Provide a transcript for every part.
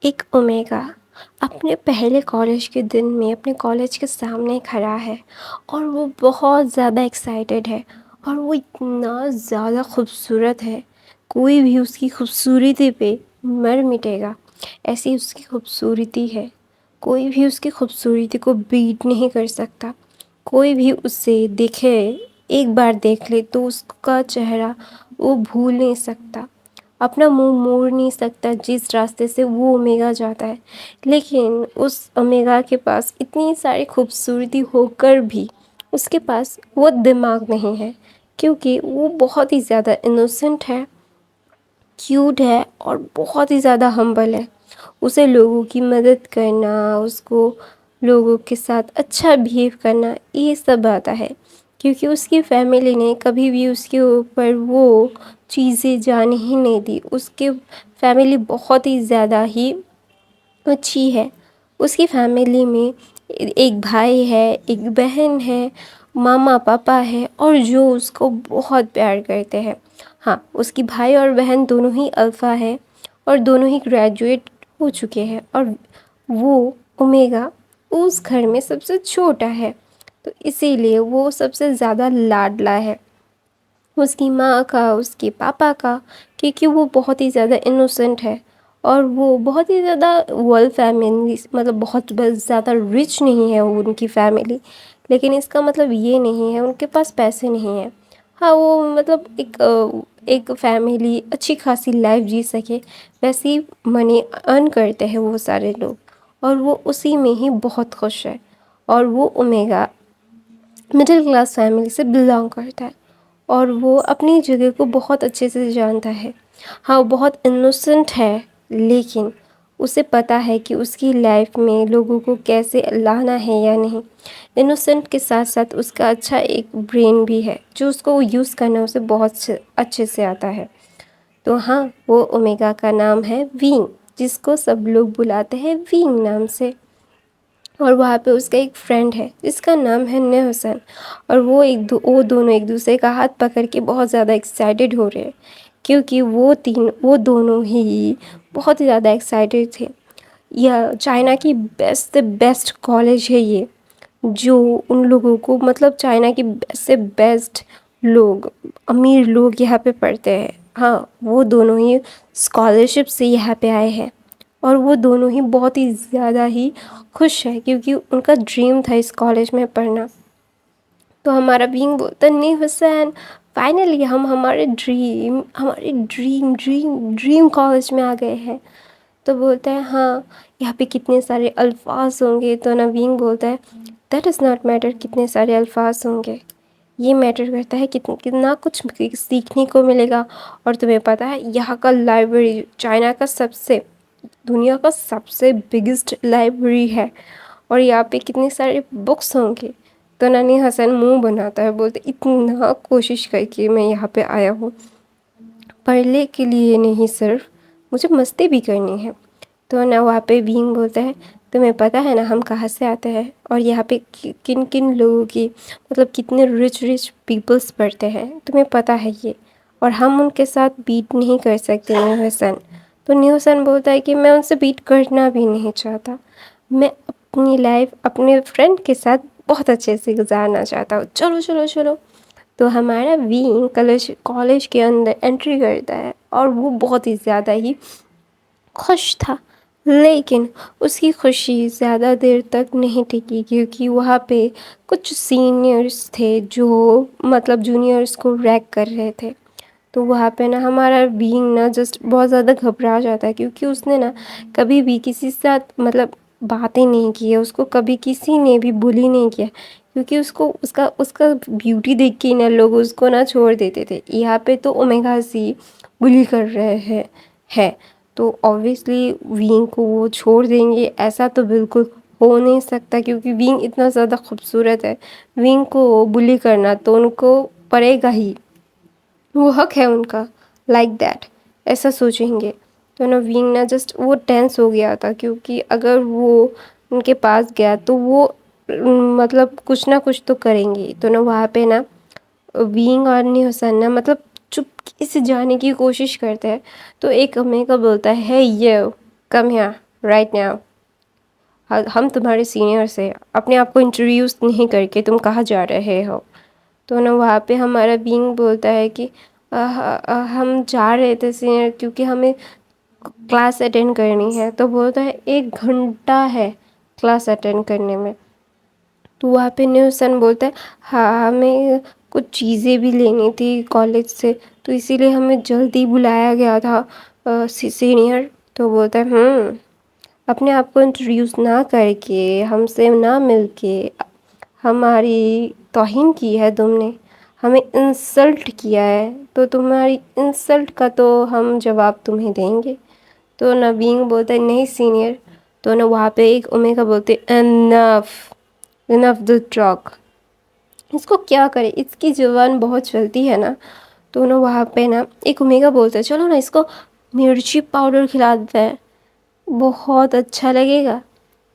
ایک اومیگا اپنے پہلے کالج کے دن میں اپنے کالج کے سامنے کھڑا ہے اور وہ بہت زیادہ ایکسائٹیڈ ہے اور وہ اتنا زیادہ خوبصورت ہے، کوئی بھی اس کی خوبصورتی پہ مر مٹے گا، ایسی اس کی خوبصورتی ہے، کوئی بھی اس کی خوبصورتی کو بیٹ نہیں کر سکتا، کوئی بھی اسے دیکھے، ایک بار دیکھ لے تو اس کا چہرہ وہ بھول نہیں سکتا، اپنا منہ موڑ نہیں سکتا جس راستے سے وہ اومیگا جاتا ہے۔ لیکن اس اومیگا کے پاس اتنی ساری خوبصورتی ہو کر بھی اس کے پاس وہ دماغ نہیں ہے، کیونکہ وہ بہت ہی زیادہ انوسنٹ ہے، کیوٹ ہے اور بہت ہی زیادہ ہمبل ہے۔ اسے لوگوں کی مدد کرنا، اس کو لوگوں کے ساتھ اچھا بیہیو کرنا، یہ سب آتا ہے، کیونکہ اس کی فیملی نے کبھی بھی اس کے اوپر وہ چیزیں جانے ہی نہیں دی۔ اس کے فیملی بہت ہی زیادہ ہی اچھی ہے۔ اس کی فیملی میں ایک بھائی ہے، ایک بہن ہے، ماما پاپا ہے اور جو اس کو بہت پیار کرتے ہیں۔ ہاں، اس کی بھائی اور بہن دونوں ہی الفا ہے اور دونوں ہی گریجویٹ ہو چکے ہیں، اور وہ اومیگا اس گھر میں سب سے چھوٹا ہے، تو اسی لیے وہ سب سے زیادہ لاڈلا ہے اس کی ماں کا، اس کے پاپا کا، کیونکہ وہ بہت ہی زیادہ انوسنٹ ہے اور وہ بہت ہی زیادہ ویل فیملی، مطلب بہت زیادہ رچ نہیں ہے ان کی فیملی، لیکن اس کا مطلب یہ نہیں ہے ان کے پاس پیسے نہیں ہیں۔ ہاں، وہ مطلب ایک فیملی اچھی خاصی لائف جی سکے ویسی منی ارن کرتے ہیں وہ سارے لوگ، اور وہ اسی میں ہی بہت خوش ہے، اور وہ اومیگا مڈل کلاس فیملی سے بلانگ کرتا ہے اور وہ اپنی جگہ کو بہت اچھے سے جانتا ہے۔ ہاں، وہ بہت انوسنٹ ہے، لیکن اسے پتہ ہے کہ اس کی لائف میں لوگوں کو کیسے لانا ہے یا نہیں۔ انوسنٹ کے ساتھ ساتھ اس کا اچھا ایک برین بھی ہے جو اس کو یوز کرنا اسے بہت اچھے سے آتا ہے۔ تو ہاں، وہ اومیگا کا نام ہے وینگ، جس کو سب لوگ بلاتے ہیں وینگ نام سے، اور وہاں پہ اس کا ایک فرینڈ ہے جس کا نام ہے نیوسن، اور وہ دونوں ایک دوسرے کا ہاتھ پکڑ کے بہت زیادہ ایکسائٹیڈ ہو رہے ہیں، کیونکہ وہ دونوں ہی بہت ہی زیادہ ایکسائٹیڈ تھے۔ یہ چائنا کی بیسٹ کالج ہے یہ، جو ان لوگوں کو مطلب چائنا کی بیسٹ سے بیسٹ لوگ، امیر لوگ یہاں پہ پڑھتے ہیں۔ ہاں، وہ دونوں ہی اسکالرشپ سے یہاں پہ آئے ہیں، اور وہ دونوں ہی بہت ہی زیادہ ہی خوش ہیں کیونکہ ان کا ڈریم تھا اس کالج میں پڑھنا۔ تو ہمارا بینگ بولتا ہے نہیں حسین، فائنلی ہم ہمارے ڈریم کالج میں آ گئے ہیں۔ تو بولتا ہے ہاں، یہاں پہ کتنے سارے الفاظ ہوں گے، تو نوین بولتا ہے دیٹ از ناٹ میٹر کتنے سارے الفاظ ہوں گے، یہ میٹر کرتا ہے کتنا کچھ سیکھنے کو ملے گا۔ اور تمہیں پتہ ہے یہاں کا لائبریری چائنا کا دنیا کا سب سے بگیسٹ لائبریری ہے، اور یہاں پہ کتنے سارے بکس ہوں گے۔ تو نانی حسن منہ بناتا ہے، بولتے اتنا کوشش کر کے میں یہاں پہ آیا ہوں، پڑھنے کے لیے نہیں، صرف مجھے مستی بھی کرنی ہے۔ تو نا وہاں پہ بینگ بولتا ہے تمہیں پتہ ہے نا ہم کہاں سے آتے ہیں، اور یہاں پہ کن کن لوگوں کی مطلب کتنے رچ پیپلز پڑھتے ہیں، تمہیں پتہ ہے یہ، اور ہم ان کے ساتھ بیٹ نہیں کر سکتے نیو حسن۔ تو نیو حسن بولتا ہے کہ میں ان سے بیٹ کرنا بھی نہیں چاہتا، میں اپنی لائف اپنے فرینڈ کے ساتھ بہت اچھے سے گزارنا چاہتا ہوں، چلو چلو چلو۔ تو ہمارا وینگ کالج کے اندر انٹری کرتا ہے، اور وہ بہت ہی زیادہ ہی خوش تھا، لیکن اس کی خوشی زیادہ دیر تک نہیں ٹکی، کیونکہ وہاں پہ کچھ سینئرز تھے جو مطلب جونیئرز کو ریگ کر رہے تھے۔ تو وہاں پہ نا ہمارا بینگ نا جسٹ بہت زیادہ گھبرا جاتا ہے، کیونکہ اس نے نا کبھی بھی کسی ساتھ مطلب باتیں نہیں کی ہے، اس کو کبھی کسی نے بھی بلی نہیں کیا، کیونکہ اس کا بیوٹی دیکھ کے نا لوگ اس کو نہ چھوڑ دیتے تھے۔ یہاں پہ تو اومیگا سی بلی کر رہے ہیں تو اوبویسلی وینگ کو وہ چھوڑ دیں گے، ایسا تو بالکل ہو نہیں سکتا، کیونکہ وینگ اتنا زیادہ خوبصورت ہے، وینگ کو بلی کرنا تو ان کو پڑے گا ہی، وہ حق ہے ان کا، لائک دیٹ ایسا سوچیں گے۔ تو نا وینگ نا جسٹ وہ ٹینس ہو گیا تھا، کیونکہ اگر وہ ان کے پاس گیا تو وہ مطلب کچھ نہ کچھ تو کریں گے۔ تو نا وہاں پہ نا وینگ اور نیو حسن نا مطلب چپکے سے جانے کی کوشش کرتے ہیں، تو ایک اومیگا بولتا ہے you come here, right now ہم تمہارے سینئر سے اپنے آپ کو انٹروڈیوس نہیں کر کے تم کہاں جا رہے ہو. تو نا وہاں پہ ہمارا بینگ بولتا ہے کہ ہم جا رہے تھے سینئر کیونکہ ہمیں کلاس اٹینڈ کرنی ہے. تو بولتا ہے 1 گھنٹہ ہے کلاس اٹینڈ کرنے میں. تو وہاں پہ نیوسن بولتا ہے ہاں ہمیں کچھ چیزیں بھی لینی تھی کالج سے تو اسی لیے ہمیں جلدی بلایا گیا تھا سینئر. تو بولتا ہے اپنے آپ کو انٹروڈیوس نہ کر کے ہم سے نہ مل کے ہماری توہین کی ہے تم نے, ہمیں انسلٹ کیا ہے, تو تمہاری انسلٹ کا تو ہم جواب تمہیں دیں گے. تو نہ بینگ بولتا ہے نہیں سینئر. تو نا وہاں پہ ایک اومیگا بولتے انف انف دا ٹاک. اس کو کیا کرے, اس کی زبان بہت چلتی ہے نا. تو نا وہاں پہ نا ایک اومیگا بولتا ہے چلو نا اس کو مرچی پاؤڈر کھلا دیتا ہے, بہت اچھا لگے گا.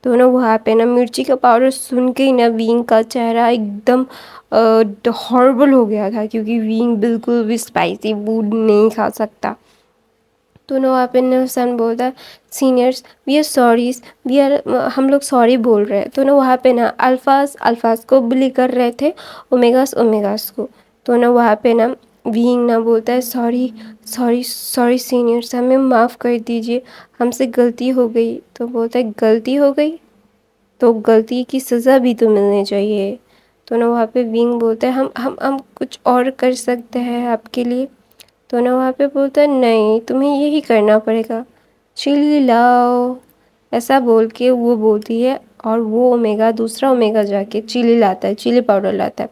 تو نا وہاں پہ نا مرچی کا پاؤڈر سن کے ہی نا بینگ کا چہرہ ایک دم ہاربل ہو گیا تھا کیونکہ بینگ بالکل بھی اسپائسی فوڈ نہیں کھا سکتا. تو نا وہاں پہ نیوسن بولتا ہے سینئرس وی آر سوریز ہم لوگ سوری بول رہے ہیں. تو نا وہاں پہ نا الفاظ کو بلی کر رہے تھے اومیگاس کو. تو نا وہاں پہ نا بینگ نا بولتا ہے سوری سینئرس ہمیں معاف کر دیجیے ہم سے غلطی ہو گئی. تو بولتا ہے غلطی ہو گئی تو غلطی کی سزا بھی تو ملنی چاہیے. تو نا وہاں پہ بینگ بولتا ہے ہم کچھ اور کر سکتے ہیں آپ کے لیے. تو نا وہاں پہ بولتا ہے نہیں تمہیں یہی کرنا پڑے گا, چلی لاؤ ایسا بول کے وہ بولتی ہے. اور وہ اومیگا دوسرا اومیگا جا کے چلی لاتا ہے, چلی پاؤڈر لاتا ہے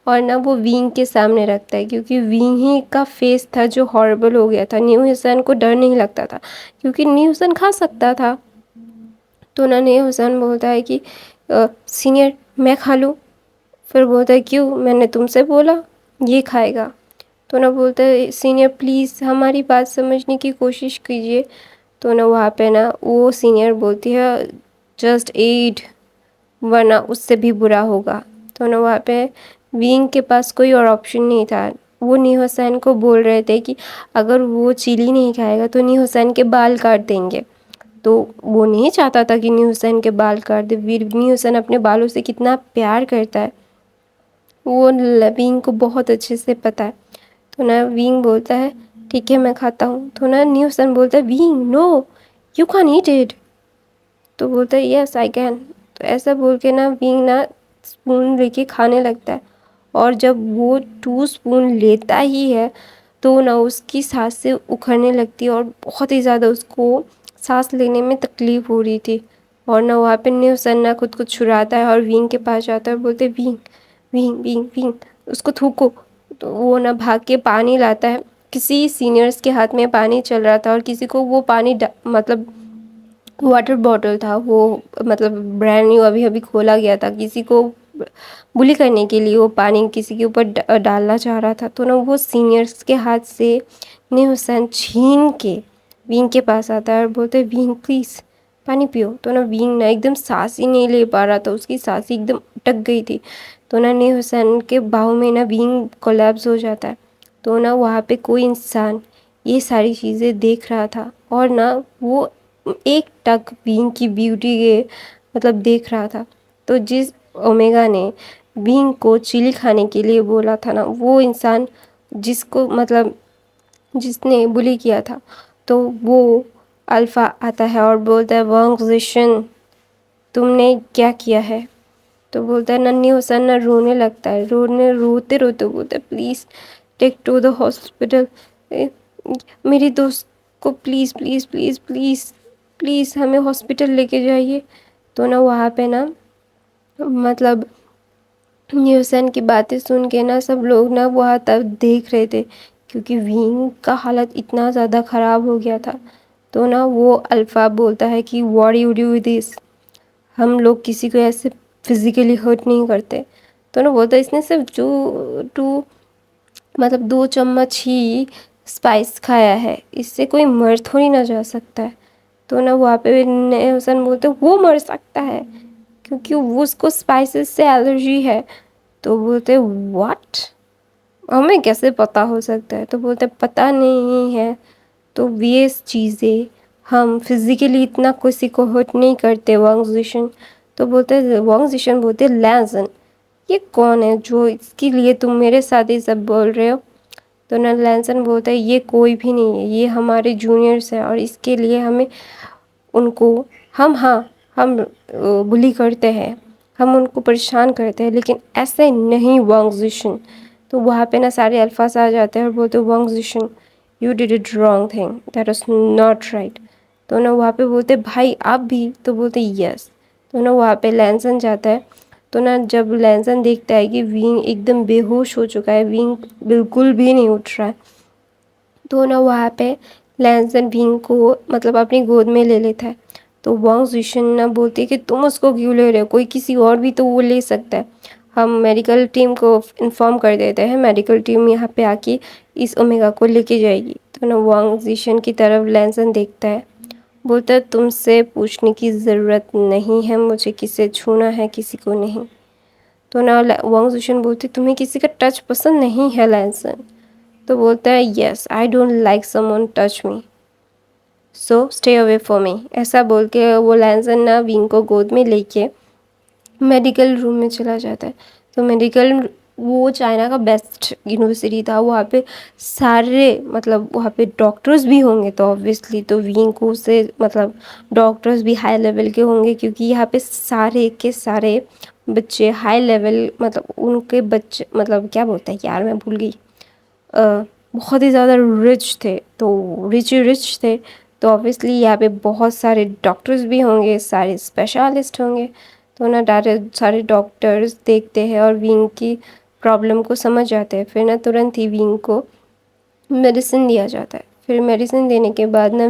اور نا وہ وینگ کے سامنے رکھتا ہے کیونکہ وینگ ہی کا فیس تھا جو ہاربل ہو گیا تھا. نیو حسین کو ڈر نہیں لگتا تھا کیونکہ نیو حسین کھا سکتا تھا. تو نا نیو حسین بولتا ہے کہ سینئر میں کھا لوں. پھر بولتا ہے کیوں, میں نے تم سے بولا یہ کھائے گا. تو نا بولتا ہے سینئر پلیز ہماری بات سمجھنے کی کوشش کیجیے. تو نا وہاں پہ نا وہ سینئر بولتی ہے جسٹ ایٹ ورنہ اس سے بھی برا ہوگا. تو نا وہاں پہ وینگ کے پاس کوئی اور آپشن نہیں تھا. وہ نیو حسین کو بول رہے تھے کہ اگر وہ چلی نہیں کھائے گا تو نیو حسین کے بال کاٹ دیں گے. تو وہ نہیں چاہتا تھا کہ نیو حسین کے بال کاٹ دے. نیو حسین اپنے بالوں سے کتنا پیار کرتا ہے وہ وینگ کو بہت اچھے سے پتا ہے. تو نا وینگ بولتا ہے ٹھیک ہے میں کھاتا ہوں. تو نا نیو حسین بولتا ہے wing no you can eat it. تو بولتا ہے یس آئی کین. تو ایسا بول کے نا وینگ نا اسپون لے کے کھانے لگتا ہے. اور جب وہ 2 اسپون لیتا ہی ہے تو نا اس کی سانسیں اکھڑنے لگتی اور بہت ہی زیادہ اس کو سانس لینے میں تکلیف ہو رہی تھی. اور نہ وہاں پہ نیو حسین نا خود کو چھراتا ہے اور وینگ کے پاس جاتا ہے اور بولتے وینگ اس کو تھوکو. تو وہ نہ بھاگ کے پانی لاتا ہے. کسی سینئرز کے ہاتھ میں پانی چل رہا تھا اور کسی کو وہ پانی مطلب واٹر بوٹل تھا وہ مطلب برانڈ نیو ابھی ابھی کھولا گیا تھا. کسی کو بلی کرنے کے لیے وہ پانی کسی کے اوپر ڈالنا چاہ رہا تھا. تو نا وہ سینئرس کے ہاتھ سے نیو حسین چھین کے وینگ کے پاس آتا ہے اور بولتے وینگ پلیز پانی پیو. تو نا وینگ نا ایک دم سانس ہی نہیں لے پا رہا تھا, اس کی سانس ایک دم اٹک گئی تھی. تو نا نیو حسین کے باہوں میں نا وینگ کولیپس ہو جاتا ہے. تو نا وہاں پہ کوئی انسان یہ ساری چیزیں دیکھ رہا تھا اور نہ وہ ایک ٹک وینگ کی بیوٹی کے مطلب دیکھ رہا تھا. تو جس اومیگا نے وینگ کو چلی کھانے کے لیے بولا تھا نا وہ انسان جس کو مطلب جس نے بلی کیا تھا تو وہ الفا آتا ہے اور بولتا ہے وانگزیشن تم نے کیا کیا ہے. تو بولتا ہے ننھی حسین نہ رونے لگتا ہے, روتے روتے بولتا ہے please take to the hospital, میری دوست کو please please please please please ہمیں ہاسپٹل لے کے جائیے. تو نا وہاں پہ نا مطلب نیو حسین کی باتیں سن کے نا سب لوگ نا وہاں تک دیکھ رہے تھے کیونکہ وینگ کا حالت اتنا زیادہ خراب ہو گیا تھا. تو نا وہ الفا بولتا ہے کہ what you do with this, ہم لوگ کسی کو ایسے فزیکلی ہرٹ نہیں کرتے. تو نا بولتا ہے اس نے صرف مطلب 2 چمچ ہی اسپائس کھایا ہے, اس سے کوئی مر تھوڑی نہ جا سکتا ہے. تو نا وہاں پہ نیو حسین بولتے وہ مر سکتا ہے کیونکہ وہ اس کو اسپائسیز سے الرجی ہے. تو بولتے واٹ, ہمیں کیسے پتہ ہو سکتا ہے. تو بولتے پتہ نہیں ہے تو یہ چیزیں ہم فزیکلی اتنا کسی کو ہرٹ نہیں کرتے وانگ زیشن. تو بولتے وانگ زیشن بولتے لینزن یہ کون ہے جو اس کے لیے تم میرے ساتھ ہی سب بول رہے ہو. تو نہ لینسن بولتا ہے یہ کوئی بھی نہیں ہے، یہ ہمارے جونیئرس ہیں اور اس کے لیے ہمیں ان کو ہم بلی کرتے ہیں، ہم ان کو پریشان کرتے ہیں، لیکن ایسے نہیں وانگ زیشن. تو وہاں پہ نا سارے الفاظ آ جاتے ہیں اور بولتے Wang Zeshan you did it wrong thing that is not right. تو نا وہاں پہ بولتے بھائی آپ بھی، تو بولتے یس. تو نا وہاں پہ لینسن جاتا ہے. تو نا جب لینسن دیکھتا ہے کہ وینگ ایک دم بے ہوش ہو چکا ہے، وینگ بالکل بھی نہیں اٹھ رہا ہے، تو نا وہاں پہ لینسن وینگ کو مطلب اپنی گود میں لے لیتا ہے. تو وانگ زیشن نہ بولتے کہ تم اس کو کیوں لے رہے ہو، کوئی کسی اور بھی تو وہ لے سکتا ہے. ہم میڈیکل ٹیم کو انفارم کر دیتے ہیں، میڈیکل ٹیم یہاں پہ آ کے اس اومیگا کو لے کے جائے گی. تو نا وانگ زیشن کی طرف لینسن دیکھتا ہے، بولتا ہے تم سے پوچھنے کی ضرورت نہیں ہے، مجھے کسے چھونا ہے کسی کو نہیں. تو نا وانگ زیشن بولتی تمہیں کسی کا ٹچ پسند نہیں ہے لینسن. تو بولتا ہے yes I don't like someone touch me so stay away for me. ایسا بول کے وہ لینسن نا وینگ کو گود میں لے کے میڈیکل روم میں چلا جاتا ہے. تو میڈیکل وہ چائنا کا بیسٹ یونیورسٹی تھا، وہاں پہ سارے مطلب وہاں پہ ڈاکٹرز بھی ہوں گے تو آبویسلی تو وینگ کو سے مطلب ڈاکٹرز بھی ہائی لیول کے ہوں گے، کیونکہ یہاں پہ سارے کے سارے بچے ہائی لیول مطلب ان کے بچے مطلب کیا بولتے ہیں یار میں بھول گئی، بہت ہی زیادہ رچ تھے، تو رچ تھے. تو آبویسلی یہاں پہ بہت سارے ڈاکٹرز بھی ہوں گے، سارے اسپیشلسٹ ہوں گے. تو نا سارے ڈاکٹرز دیکھتے ہیں اور وینگ کی پرابلم کو سمجھ جاتے ہیں. پھر نا ترنت ہی وینگ کو میڈیسن دیا جاتا ہے. پھر میڈیسن دینے کے بعد نا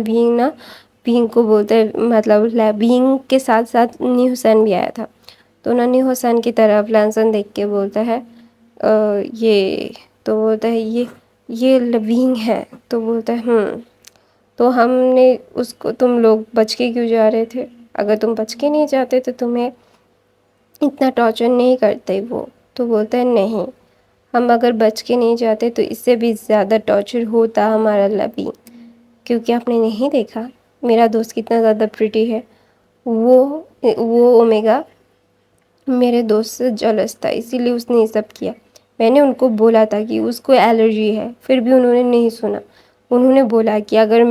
وینگ کو بولتا ہے مطلب وینگ کے ساتھ ساتھ نی حسین بھی آیا تھا. تو نا نی حسین کی طرف لینسن دیکھ کے بولتا ہے یہ تو بولتا ہے یہ وینگ ہے. تو بولتا ہے تو ہم نے اس کو تم لوگ بچ کے کیوں جا رہے تھے، اگر تم بچ کے نہیں جاتے تو تمہیں اتنا ٹارچر نہیں کرتے وہ. تو بولتا ہے نہیں، ہم اگر بچ کے نہیں جاتے تو اس سے بھی زیادہ ٹارچر ہوتا ہمارا لبی، کیونکہ آپ نے نہیں دیکھا میرا دوست کتنا زیادہ پریٹی ہے، وہ اومیگا میرے دوست سے جلس تھا اسی لیے اس نے یہ سب کیا. میں نے ان کو بولا تھا کہ اس کو الرجی ہے، پھر بھی انہوں نے نہیں سنا. انہوں نے بولا کہ اگر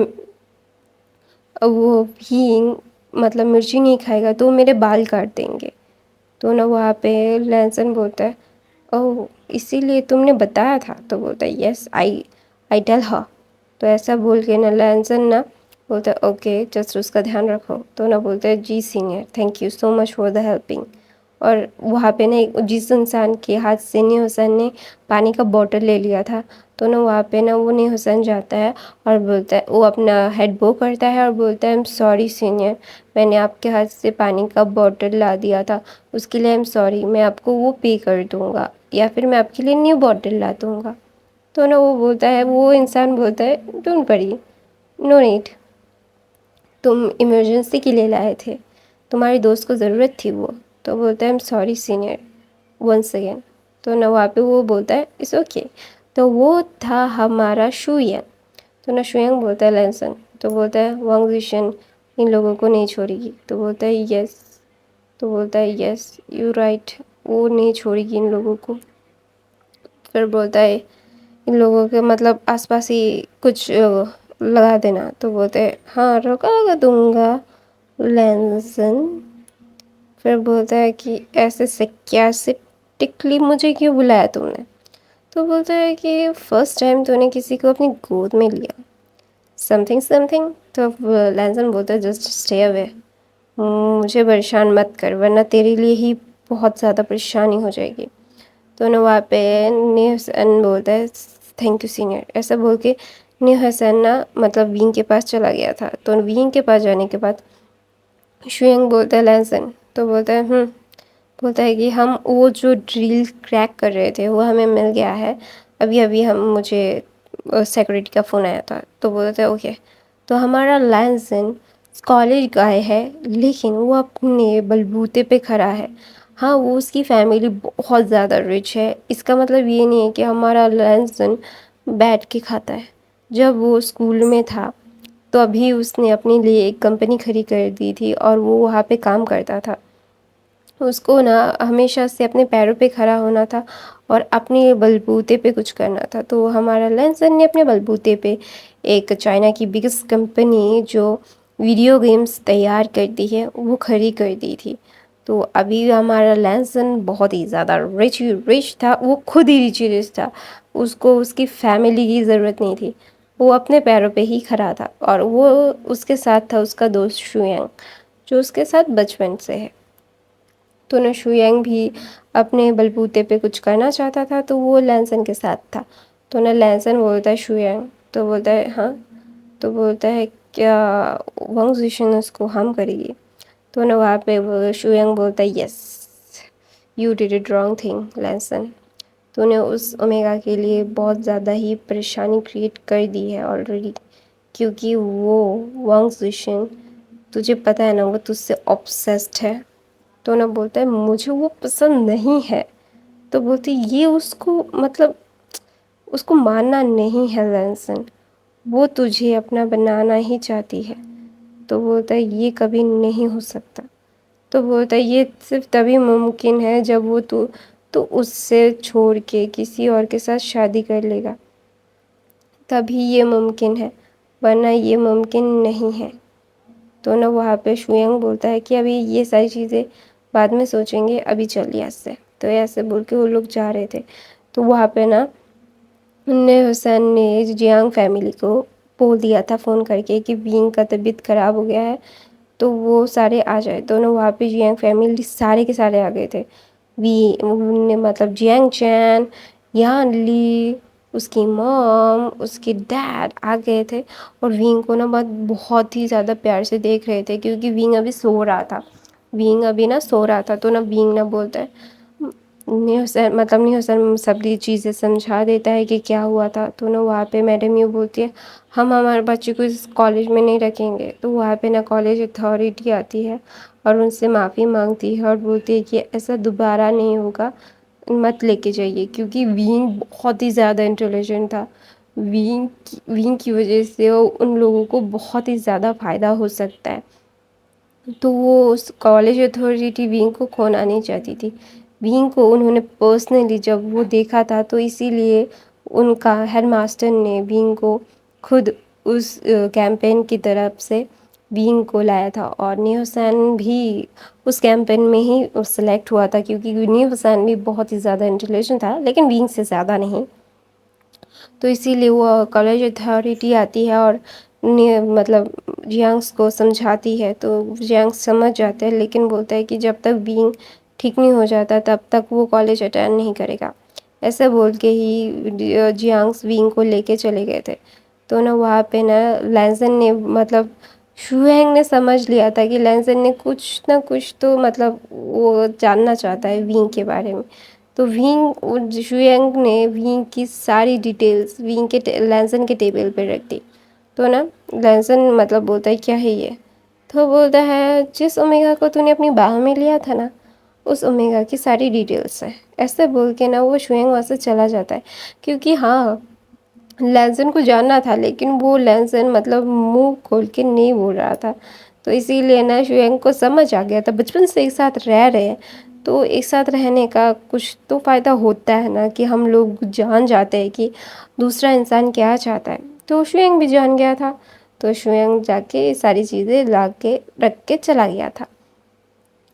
وہ بھی مطلب مرچی نہیں کھائے گا تو وہ میرے بال کاٹ دیں گے. تو نا وہاں پہ لینسن بولتا ہے اوہ اسی لیے تم نے بتایا تھا. تو بولتا ہے یس آئی ٹیل ہر. تو ایسا بول کے نا لینسن نا بولتا ہے اوکے جسٹ اس کا دھیان رکھو. تو نا بولتا ہے جی senior thank you so much for the helping. اور وہاں پہ نا جس انسان کے ہاتھ سے نی حسین نے پانی کا بوٹل لے لیا تھا، تو نا وہاں پہ نا وہ نی حسین جاتا ہے اور بولتا ہے وہ اپنا ہیڈ بو کرتا ہے اور بولتا ہے ایم سوری سینئر، میں نے آپ کے ہاتھ سے پانی کا بوٹل لا دیا تھا، اس کے لیے ایم سوری، میں آپ کو وہ پے کر دوں گا یا پھر میں آپ کے لیے نیو بوٹل لا دوں گا. تو نا وہ بولتا ہے وہ انسان بولتا ہے ڈونٹ وری نو نیڈ، تم ایمرجنسی کے لیے لائے تھے، تمہاری دوست کو ضرورت تھی وہ. تو بولتا ہے I'm sorry senior once again. تو نا وہاں پہ وہ بولتا ہے اٹس اوکے. تو وہ تھا ہمارا شوینگ. تو نا شوینگ بولتا ہے لینسن. تو بولتا ہے وانگ زیشن ان لوگوں کو نہیں چھوڑے گی. تو بولتا ہے یس. تو بولتا ہے یس یو رائٹ وہ نہیں چھوڑے گی ان لوگوں کو. پھر بولتا ہے ان لوگوں کے مطلب آس پاس ہی کچھ لگا دینا. تو بولتے ہیں ہاں رکا دوں گا لینسن. پھر بولتا ہے کہ ایسے سکیاسٹکلی مجھے کیوں بلایا تم نے. تو بولتا ہے کہ فرسٹ ٹائم تو نے کسی کو اپنی گود میں لیا سم تھنگ. تو لینسن بولتا ہے جسٹ اسٹے اوے، مجھے پریشان مت کر ورنہ تیرے لیے ہی بہت زیادہ پریشانی ہو جائے گی. تو نا وہاں پہ نی حسین بولتا ہے تھینک یو سینئر. ایسا بول کے نی حسین نا مطلب وینگ کے پاس چلا گیا تھا. تو وینگ کے پاس جانے کے بعد شوینگ بولتا ہے لینسن. تو بولتا ہے بولتا ہے کہ ہم وہ جو ڈریل کریک کر رہے تھے وہ ہمیں مل گیا ہے، ابھی مجھے سیکورٹی کا فون آیا تھا. تو بولتا ہے اوکے. تو ہمارا لینسن کالج گئے ہے لیکن وہ اپنے بلبوتے پہ کھڑا ہے. ہاں وہ اس کی فیملی بہت زیادہ رچ ہے، اس کا مطلب یہ نہیں ہے کہ ہمارا لینسن بیٹھ کے کھاتا ہے. جب وہ اسکول میں تھا تو ابھی اس نے اپنے لیے ایک کمپنی کھڑی کر دی تھی اور وہ وہاں پہ کام کرتا تھا. اس کو نا ہمیشہ سے اپنے پیروں پہ کھڑا ہونا تھا اور اپنے بلبوتے پہ کچھ کرنا تھا. تو ہمارا لینسن نے اپنے بلبوتے پہ ایک چائنا کی بگیسٹ کمپنی جو ویڈیو گیمز تیار کرتی ہے وہ کھڑی کر دی تھی. تو ابھی ہمارا لینسن بہت ہی زیادہ رچ تھا. وہ خود ہی رچ تھا. اس کو اس کی فیملی کی ضرورت نہیں تھی. وہ اپنے پیروں پہ ہی کھڑا تھا اور وہ اس کے ساتھ تھا اس کا دوست شوینگ جو اس کے ساتھ بچپن سے ہے. تو نہ شوینگ بھی اپنے بلبوتے پہ کچھ کرنا چاہتا تھا تو وہ لینسن کے ساتھ تھا. تو نہ لینسن بولتا ہے شوینگ تو بولتا ہے ہاں تو بولتا ہے کیا وانگ زیشن اس کو ہارم کرے گی. تو نہ وہاں پہ شوینگ بولتا ہے yes you did it wrong thing Lenson. تو نے اس اومیگا کے لیے بہت زیادہ ہی پریشانی کریٹ کر دی ہے آلریڈی کیونکہ وہ وانگ زیشن تجھے پتہ ہے نا وہ تجھ سے obsessed ہے. تو نہ بولتا ہے مجھے وہ پسند نہیں ہے. تو بولتی یہ اس کو مطلب اس کو ماننا نہیں ہے لینسن وہ تجھے اپنا بنانا ہی چاہتی ہے. تو بولتا ہے یہ کبھی نہیں ہو سکتا. تو بولتا ہے یہ صرف تبھی ممکن ہے جب وہ تو اس سے چھوڑ کے کسی اور کے ساتھ شادی کر لے گا تبھی یہ ممکن ہے ورنہ یہ ممکن نہیں ہے. تو نہ وہاں پہ شوینگ بولتا ہے کہ ابھی یہ ساری چیزیں بعد میں سوچیں گے ابھی چل یہاں سے. تو ایسے بول کے وہ لوگ جا رہے تھے. تو وہاں پہ نا حسین نے جیانگ فیملی کو بول دیا تھا فون کر کے کہ وینگ کا طبیعت خراب ہو گیا ہے تو وہ سارے آ جائے. دونوں وہاں پہ جیانگ فیملی سارے کے سارے آ گئے تھے. مطلب جینگ چین یان لی اس کی موم اس کے ڈیڈ آ گئے تھے اور وینگ کو نا بہت ہی زیادہ پیار سے دیکھ رہے تھے کیونکہ وینگ ابھی سو رہا تھا. وینگ ابھی نا سو رہا تھا. تو نا وینگ نہ بولتا ہے نہیں حسین سب چیزیں سمجھا دیتا ہے کہ کیا ہوا تھا. تو نا وہاں پہ میڈم یوں بولتی ہے ہم ہمارے بچے کو اس کالج میں نہیں رکھیں گے. تو وہاں پہ نا کالج اتھارٹی آتی ہے اور ان سے معافی مانگتی ہے اور بولتی ہے کہ ایسا دوبارہ نہیں ہوگا مت لے کے جائیے کیونکہ وینگ بہت ہی زیادہ انٹیلیجنٹ تھا. وینگ کی وجہ سے ان لوگوں کو بہت ہی زیادہ فائدہ ہو سکتا ہے. تو وہ اس کالج اتھارٹی وینگ کو کھونا نہیں چاہتی تھی. وینگ کو انہوں نے پرسنلی جب وہ دیکھا تھا تو اسی لیے ان کا ہیڈ ماسٹر نے وینگ کو خود اس کیمپین کی طرف سے وینگ کو لایا تھا. اور نیو حسین بھی اس کیمپین میں ہی سلیکٹ ہوا تھا کیونکہ نیو حسین بھی بہت ہی زیادہ انٹیلیجنٹ تھا لیکن وینگ سے زیادہ نہیں. تو اسی لیے وہ کالج اتھارٹی آتی ہے اور مطلب جیانگس کو سمجھاتی ہے. تو جیانگ سمجھ جاتے ہیں لیکن بولتا ہے کہ جب تک وینگ ٹھیک نہیں ہو جاتا تب تک وہ کالج اٹینڈ نہیں کرے گا. ایسے بول کے ہی جیانگس وینگ کو لے کے چلے گئے تھے. تو نا وہاں پہ نا لینسن نے مطلب شوینگ نے سمجھ لیا تھا کہ لینسن نے کچھ نہ کچھ تو مطلب وہ جاننا چاہتا ہے وینگ کے بارے میں. تو شوینگ نے وینگ کی ساری ڈیٹیلز وینگ کے لینسن کے ٹیبل پہ رکھ دی. تو نا لینسن مطلب بولتا ہے کیا ہے یہ. تو بولتا ہے جس اومیگا کو تو نے اپنی باہ میں لیا تھا نا اس اومیگا کی ساری ڈیٹیلس ہیں. ایسے بول کے نا وہ شوینگ وہاں سے چلا جاتا ہے کیونکہ ہاں لینسن کو جاننا تھا لیکن وہ لینسن مطلب منہ کھول کے نہیں بول رہا تھا. تو اسی لیے نا شوینگ کو سمجھ آ گیا تھا بچپن سے ایک ساتھ رہ رہے ہیں تو ایک ساتھ رہنے کا کچھ تو فائدہ ہوتا ہے نا کہ ہم لوگ جان جاتے ہیں کہ دوسرا انسان کیا چاہتا ہے. تو شوینگ بھی جان گیا تھا. تو شوینگ جا کے ساری چیزیں لا کے رکھ کے چلا گیا تھا.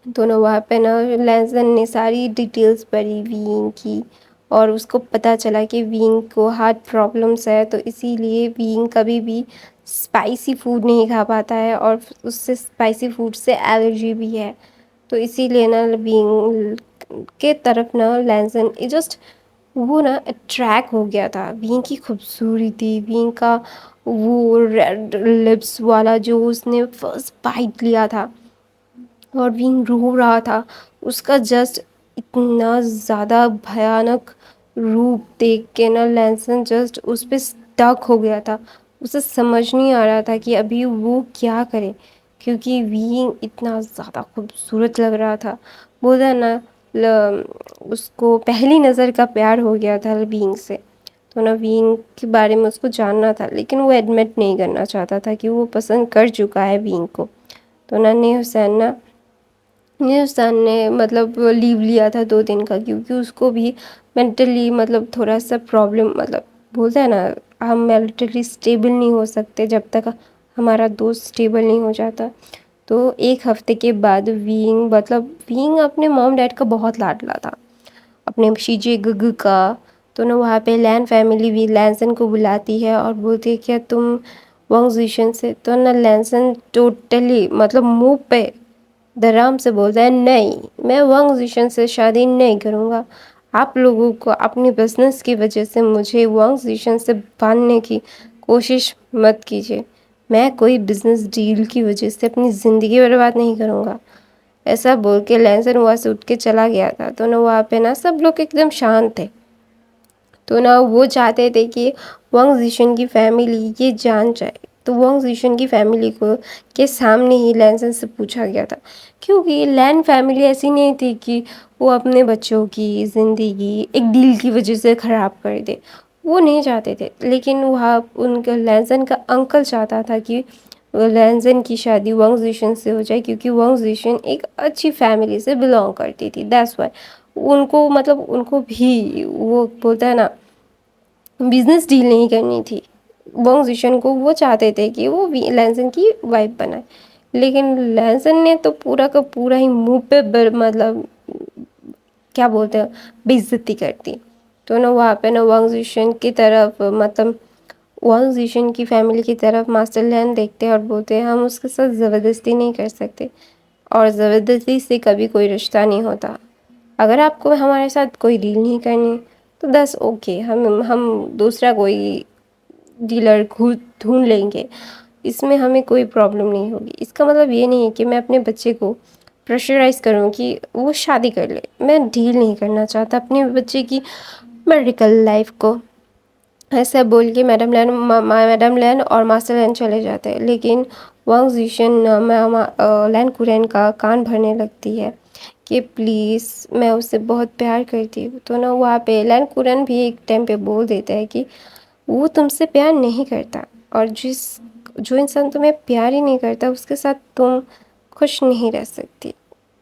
دونوں وہاں پہ نا لینسن نے ساری ڈیٹیلز پڑھی وینگ کی اور اس کو پتہ چلا کہ وینگ کو ہارٹ پرابلمس ہے. تو اسی لیے وینگ کبھی بھی اسپائسی فوڈ نہیں کھا پاتا ہے اور اس سے اسپائسی فوڈ سے الرجی بھی ہے. تو اسی لیے نا وینگ کے طرف نا لینسن جسٹ وہ نا اٹریکٹ ہو گیا تھا. وینگ کی خوبصورتی وینگ کا وہ ریڈ لپس والا جو اس نے فرسٹ بائٹ لیا تھا اور وینگ رو رہا تھا اس کا جسٹ اتنا زیادہ بھیانک روپ دیکھ کے نا لینسن جسٹ اس پہ اسٹک ہو گیا تھا. اسے سمجھ نہیں آ رہا تھا کہ ابھی وہ کیا کرے کیونکہ وینگ اتنا زیادہ خوبصورت لگ رہا تھا. بولتا نا اس کو پہلی نظر کا پیار ہو گیا تھا وینگ سے. تو نا وینگ کے بارے میں اس کو جاننا تھا، لیکن وہ ایڈمٹ نہیں کرنا چاہتا تھا کہ وہ پسند کر چکا ہے وینگ کو۔ تو نا حسین نے مطلب لیو لیا تھا 2 دن کا، کیونکہ اس کو بھی مینٹلی مطلب تھوڑا سا پرابلم، مطلب بولتے ہیں نا ہم مینٹلی اسٹیبل نہیں ہو سکتے جب تک ہمارا دوست اسٹیبل نہیں ہو جاتا۔ تو 1 ہفتے کے بعد وینگ اپنے موم ڈیڈ کا بہت لاڈلا تھا، اپنے شیجے گگ کا۔ تو نا وہاں پہ لین فیملی بھی لینسن کو بلاتی ہے اور بولتی ہے کیا تم وانگ زیشن سے؟ تو نا لینسن ٹوٹلی مطلب منہ پہ درام سے بولتا ہے نہیں، میں وانگ زیشن سے شادی نہیں کروں گا۔ آپ لوگوں کو اپنی بزنس کی وجہ سے مجھے وانگ زیشن سے باندھنے کی کوشش مت کیجیے، میں کوئی بزنس ڈیل کی وجہ سے اپنی زندگی برباد نہیں کروں گا۔ ایسا بول کے لینسن وہاں سے اٹھ کے چلا گیا تھا۔ تو نا وہاں پہ نا سب لوگ ایک دم شانت تھے۔ تو نا وہ چاہتے تھے کہ وانگ زیشن کی فیملی یہ جان جائے، تو وانگ زیشن کی فیملی کو کے سامنے ہی لینسن سے پوچھا گیا تھا، کیونکہ لین فیملی ایسی نہیں تھی کہ وہ اپنے بچوں کی زندگی ایک ڈیل کی وجہ سے خراب کر دے، وہ نہیں چاہتے تھے۔ لیکن وہاں ان کا لینسن کا انکل چاہتا تھا کہ لینسن کی شادی وانگ زیشن سے ہو جائے، کیونکہ وانگ زیشن ایک اچھی فیملی سے بلانگ کرتی تھی، دیٹس وائی ان کو بھی وہ بولتا ہے نا بزنس ڈیل نہیں کرنی تھی۔ وانگ زیشن کو وہ چاہتے تھے کہ وہ لینسن کی وائف بنائے، لیکن لینسن نے تو پورا کا پورا ہی منہ پہ مطلب کیا بولتے ہیں بے عزتی کرتی۔ تو نا وہاں پہ نا وانگ زیشن کی طرف مطلب وانگ زیشن کی فیملی کی طرف ماسٹر لین دیکھتے اور بولتے ہم اس کے ساتھ زبردستی نہیں کر سکتے، اور زبردستی سے کبھی کوئی رشتہ نہیں ہوتا۔ اگر آپ کو ہمارے ساتھ کوئی ڈیل نہیں کرنی تو دس اوکے، ہم دوسرا کوئی ڈیلر ڈھونڈ لیں گے، اس میں ہمیں کوئی پرابلم نہیں ہوگی۔ اس کا مطلب یہ نہیں ہے کہ میں اپنے بچے کو پریشرائز کروں کہ وہ شادی کر لے، میں ڈیل نہیں کرنا چاہتا اپنے بچے کی میڈیکل لائف کو۔ ایسا بول کے میڈم لین اور ماسٹر لین چلے جاتے ہیں، لیکن وانگ زیشن لین کورین کا کان بھرنے لگتی ہے کہ پلیز میں اس سے بہت پیار کرتی ہوں۔ تو نا وہاں پہ لین کورین بھی ایک ٹائم پہ بول دیتا ہے کہ وہ تم سے پیار نہیں کرتا، اور جو انسان تمہیں پیار ہی نہیں کرتا اس کے ساتھ تم خوش نہیں رہ سکتی۔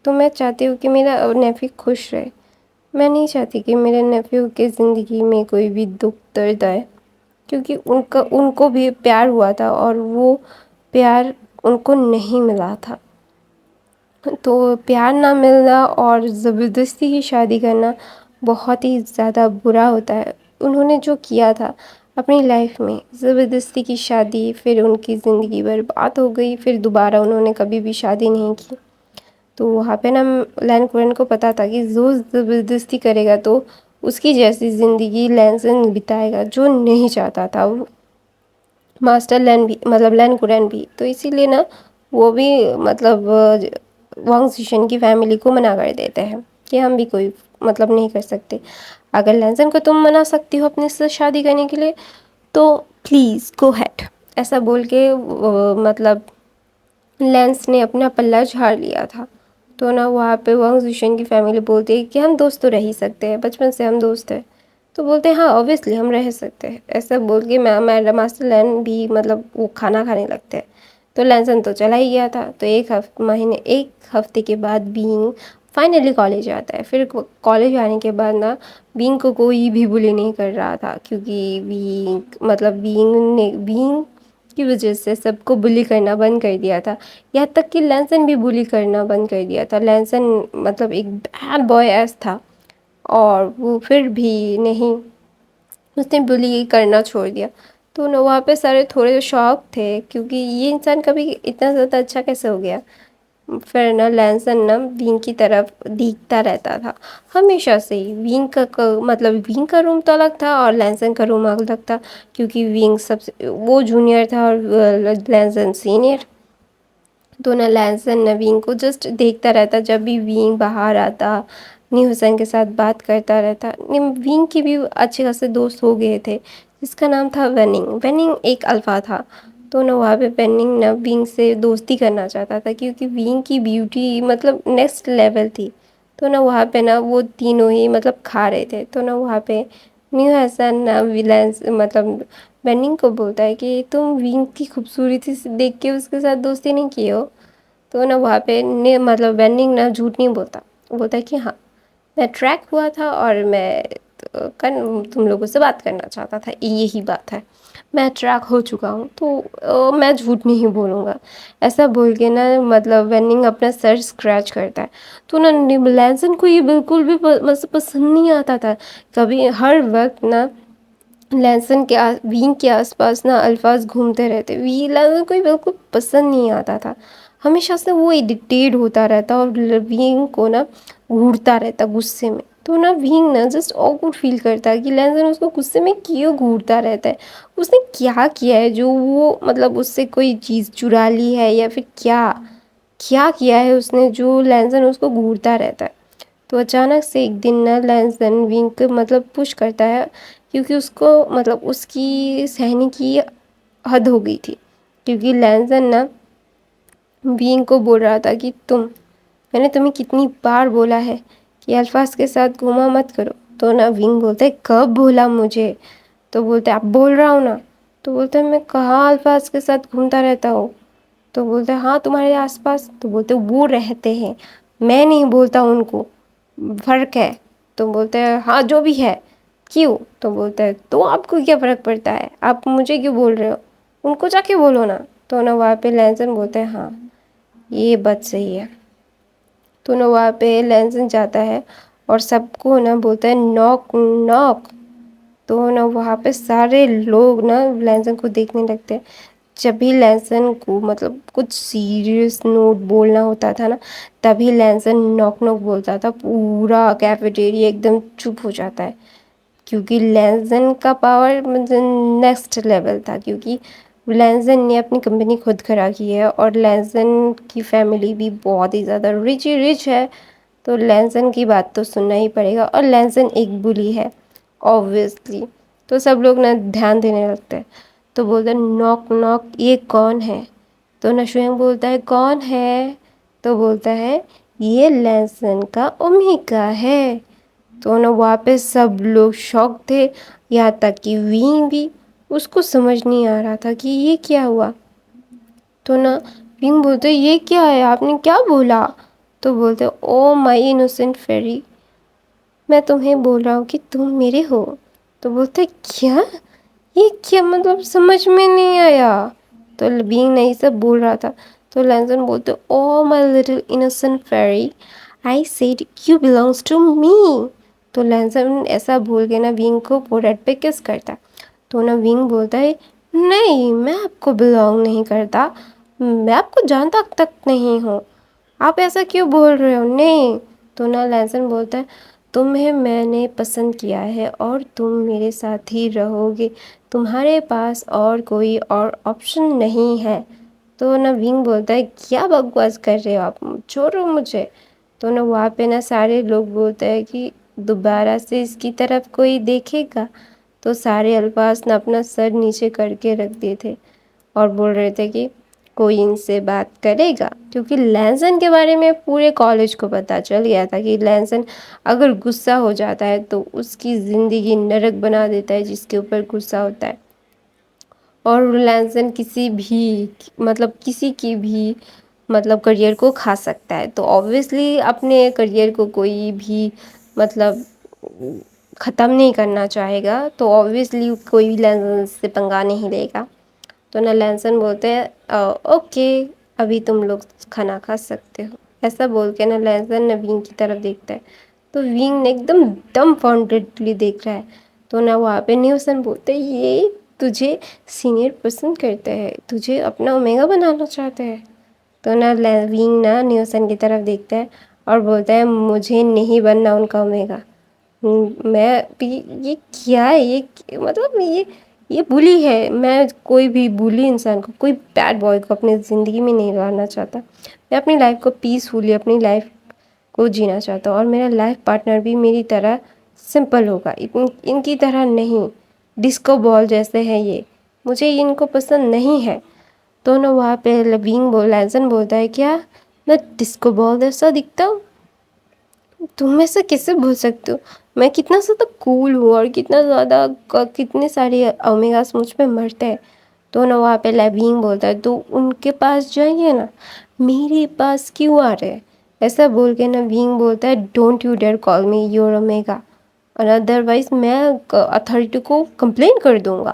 تو میں چاہتی ہوں کہ میرا نیفی خوش رہے، میں نہیں چاہتی کہ میرے نیفیو کی زندگی میں کوئی بھی دکھ درد آئے، کیونکہ ان کو بھی پیار ہوا تھا اور وہ پیار ان کو نہیں ملا تھا۔ تو پیار نہ ملنا اور زبردستی کی شادی کرنا بہت ہی زیادہ برا ہوتا ہے۔ انہوں نے جو کیا تھا اپنی لائف میں، زبردستی کی شادی، پھر ان کی زندگی برباد ہو گئی، پھر دوبارہ انہوں نے کبھی بھی شادی نہیں کی۔ تو وہاں پہ نا لین کورین کو پتا تھا کہ جو زبردستی کرے گا تو اس کی جیسی زندگی لینسن بتائے گا، جو نہیں چاہتا تھا وہ ماسٹر لین بھی مطلب لین کورین بھی۔ تو اسی لیے نا وہ بھی مطلب وانگ زیشن کی فیملی کو منع کر دیتے ہیں کہ ہم بھی کوئی مطلب نہیں کر سکتے۔ اگر لینسن کو تم منا سکتی ہو اپنے سے شادی کرنے کے لیے تو پلیز گو ہیڈ، ایسا بول کے مطلب لینس نے اپنا پلہ جھاڑ لیا تھا۔ تو نا وہاں پہ وانگ زیشن کی فیملی بولتی ہے کہ ہم دوست تو رہ ہی سکتے ہیں، بچپن سے ہم دوست ہیں۔ تو بولتے ہیں ہاں اوبیسلی ہم رہ سکتے ہیں، ایسا بول کے ماسٹر لین بھی مطلب وہ کھانا کھانے لگتے ہیں۔ تو لینسن تو چلا ہی گیا تھا۔ تو ایک ہفتے کے بعد بینگ فائنلی کالج آتا ہے۔ پھر کالج آنے کے بعد نا بینگ کو کوئی بھی بلی نہیں کر رہا تھا، کیونکہ بینگ کی وجہ سے سب کو بلی کرنا بند کر دیا تھا، یہاں تک کہ لینسن بھی بلی کرنا بند کر دیا تھا۔ لینسن مطلب ایک بیڈ بوائے ایس تھا، اور وہ پھر بھی نہیں، اس نے بلی کرنا چھوڑ دیا۔ تو وہاں پہ سارے تھوڑے شاک تھے، کیونکہ یہ انسان کبھی اتنا زیادہ اچھا کیسے ہو گیا۔ پھر نا لینسن نا بینگ کی طرف دیکھتا رہتا تھا ہمیشہ سے ہی۔ بینگ کا روم تو الگ تھا اور لینسن کا روم الگ تھا، کیونکہ بینگ سب سے وہ جونیئر تھا اور لینسن سینئر۔ تو نا لینسن نا بینگ کو جسٹ دیکھتا رہتا، جب بھی بینگ باہر آتا نی حسین کے ساتھ بات کرتا رہتا۔ بینگ کی بھی اچھے خاصے دوست ہو گئے تھے، جس کا نام تھا ویننگ ایک الفا تھا۔ تو نا وہاں پہ ویننگ نا بینگ سے دوستی کرنا چاہتا تھا، کیونکہ بینگ کی بیوٹی مطلب نیکسٹ لیول تھی۔ تو نا وہاں پہ نا وہ تینوں ہی مطلب کھا رہے تھے۔ تو نا وہاں پہ نیو حسن ویلنس مطلب بیننگ کو بولتا ہے کہ تم ونگ کی خوبصورتی سے دیکھ کے اس کے ساتھ دوستی نہیں کی ہو. تو نا وہاں پہ مطلب بیننگ نا جھوٹ نہیں بولتا. وہ بولتا ہے کہ ہاں میں ٹریک ہوا تھا اور میں تم لوگوں سے بات کرنا چاہتا تھا، یہی بات ہے. میں ٹریک ہو چکا ہوں تو میں جھوٹ نہیں بولوں گا. ایسا بول کے نا مطلب ویننگ اپنا سر اسکریچ کرتا ہے. تو نا لینسن کو یہ بالکل بھی پسند نہیں آتا تھا. کبھی ہر وقت نا لینسن کے وینگ کے آس پاس نا الفاظ گھومتے رہتے. لینسن کو بالکل پسند نہیں آتا تھا. ہمیشہ سے وہ اریٹیٹ ہوتا رہتا اور وینگ کو نا گھورتا رہتا غصے میں. تو نا ونگ نا جسٹ آکورڈ فیل کرتا ہے کہ لینسن اس کو غصے میں کیوں گھورتا رہتا ہے. اس نے کیا ہے جو وہ مطلب اس سے کوئی چیز چرا لی ہے یا پھر کیا ہے اس نے جو لینسن اس کو گھورتا رہتا ہے. تو اچانک سے ایک دن نا لینسن ونگ کو مطلب پش کرتا ہے کیونکہ اس کو مطلب اس کی سہنے کی حد ہو گئی تھی. کیونکہ لینسن نا ونگ کو بول رہا تھا کہ میں نے تمہیں کتنی بار بولا ہے کہ الفاظ کے ساتھ گھوما مت کرو. تو نا ونگ بولتا ہے کب بولا مجھے؟ تو بولتا ہے اب بول رہا ہوں نا. تو بولتا ہے میں کہاں الفاظ کے ساتھ گھومتا رہتا ہوں؟ تو بولتا ہے ہاں تمہارے آس پاس. تو بولتے وہ رہتے ہیں، میں نہیں بولتا ان کو، فرق ہے. تو بولتے ہیں ہاں جو بھی ہے. کیوں؟ تو بولتا ہے تو آپ کو کیا فرق پڑتا ہے، آپ مجھے کیوں بول رہے ہو، ان کو جا کے بولو نا. تو نا وہاں پہ لینسن بولتے ہیں ہاں یہ بات صحیح ہے. تو نا وہاں پہ لینسن جاتا ہے اور سب کو نا بولتا ہے ناک ناک. تو نا وہاں پہ سارے لوگ نا لینسن کو دیکھنے لگتے. جب بھی لینسن کو مطلب کچھ سیریس نوٹ بولنا ہوتا تھا نا تبھی لینسن نوک نوک بولتا تھا. پورا کیفیٹیریا ایک دم چپ ہو جاتا ہے کیونکہ لینسن کا پاور نیکسٹ لیول تھا. کیونکہ لینسن نے اپنی کمپنی خود کھڑا کی ہے اور لینسن کی فیملی بھی بہت ہی زیادہ رچ ہے. تو لینسن کی بات تو سننا ہی پڑے گا. اور لینسن ایک بلی ہے obviously. تو سب لوگ نا دھیان دینے لگتے ہیں. تو بولتے ہیں نوک نوک یہ کون ہے؟ تو نشوینگ بولتا ہے کون ہے؟ تو بولتا ہے یہ لینسن کا اومیگا ہے. تو نا وہاں پہ سب لوگ شوق تھے، یہاں تک کہ ونگ بھی. اس کو سمجھ نہیں آ رہا تھا کہ یہ کیا ہوا. تو نا ونگ بولتے یہ کیا ہے، آپ نے کیا بولا؟ تو بولتے او مائی انوسینٹ فیری، میں تمہیں بول رہا ہوں کہ تم میرے ہو. تو بولتے کیا، یہ کیا مطلب سمجھ میں نہیں آیا. تو ونگ نہیں سب بول رہا تھا. تو لینسن بولتے oh my little innocent fairy I said you belongs to me. تو لینسن ایسا بول کے نا ونگ کو فورہیڈ پہ کس کرتا. تو نا ونگ بولتا ہے نہیں میں آپ کو بلانگ نہیں کرتا، میں آپ کو جانتا تک نہیں ہوں، آپ ایسا کیوں بول رہے ہو. نہیں. تو نا لینسن بولتا ہے تمہیں میں نے پسند کیا ہے اور تم میرے ساتھ ہی رہو گے، تمہارے پاس اور کوئی اور آپشن نہیں ہے. تو نا ونگ بولتا ہے کیا بکواس کر رہے ہو آپ، چھوڑو مجھے. تو نا وہاں پہ نا سارے لوگ بولتے ہیں کہ دوبارہ سے اس کی طرف کوئی دیکھے گا. تو سارے الفاظ نے اپنا سر نیچے کر کے رکھ دیے تھے اور بول رہے تھے کہ کوئی ان سے بات کرے گا. کیونکہ لینسن کے بارے میں پورے کالج کو پتہ چل گیا تھا کہ لینسن اگر غصہ ہو جاتا ہے تو اس کی زندگی نرک بنا دیتا ہے جس کے اوپر غصہ ہوتا ہے. اور لینسن کسی کی بھی مطلب کریئر کو کھا سکتا ہے. تو obviously اپنے کریئر کو کوئی بھی مطلب ختم نہیں کرنا چاہے گا تو obviously کوئی بھی لینسن سے پنگا نہیں لے گا. تو نا لینسن بولتے ہیں اوکے ابھی تم لوگ کھانا کھا سکتے ہو. ایسا بول کے نا لینسن نا ونگ کی طرف دیکھتا ہے. تو ونگ نے ایک دم ڈم فاؤنڈیڈلی دیکھ رہا ہے. تو نا وہاں پہ نیوسن بولتے یہ تجھے سینئر پسند کرتا ہے، تجھے اپنا اومیگا بنانا چاہتا ہے. تو نا ونگ نا نیوسن کی طرف دیکھتا ہے اور بولتا ہے مجھے نہیں بننا ان کا اومیگا. میں یہ کیا ہے، یہ مطلب یہ بلی ہے. میں کوئی بھی بلی انسان کو، کوئی بیڈ بوائے کو اپنی زندگی میں نہیں لانا چاہتا. میں اپنی لائف کو پیسفلی اپنی لائف کو جینا چاہتا ہوں اور میرا لائف پارٹنر بھی میری طرح سمپل ہوگا، ان کی طرح نہیں ڈسکو بال جیسے ہیں یہ، مجھے ان کو پسند نہیں ہے. تو نا وہاں پہ لینسن بولتا ہے کیا میں ڈسکو بال جیسا دکھتا ہوں؟ تم میں سے کسے بھول سکتی ہوں؟ میں کتنا زیادہ کول ہوں اور کتنا زیادہ کتنے سارے اومیگاس مجھ پہ مرتے ہیں، تو نا وہاں پہ لیونگ بولتا ہے تو ان کے پاس جائیے نا، میرے پاس کیوں آ رہے؟ ایسا بول کے نا وینگ بولتا ہے don't you dear call me your omega, اور ادروائز میں اتھارٹی کو کمپلین کر دوں گا۔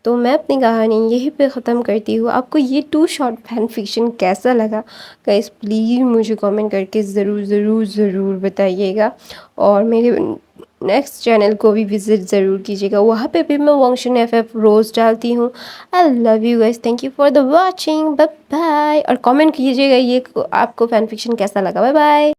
تو میں اپنی کہانی یہیں پہ ختم کرتی ہوں۔ آپ کو یہ 2 شارٹ فین فکشن کیسا لگا گائز؟ پلیز مجھے کامنٹ کر کے ضرور ضرور ضرور بتائیے گا، اور میرے نیکسٹ چینل کو بھی وزٹ ضرور کیجیے گا، وہاں پہ بھی میں وانگشن FF روز ڈالتی ہوں۔ I love you guys, thank you for the watching, bye bye, اور کامنٹ کیجیے گا یہ آپ کو فین فکشن کیسا لگا۔ Bye bye.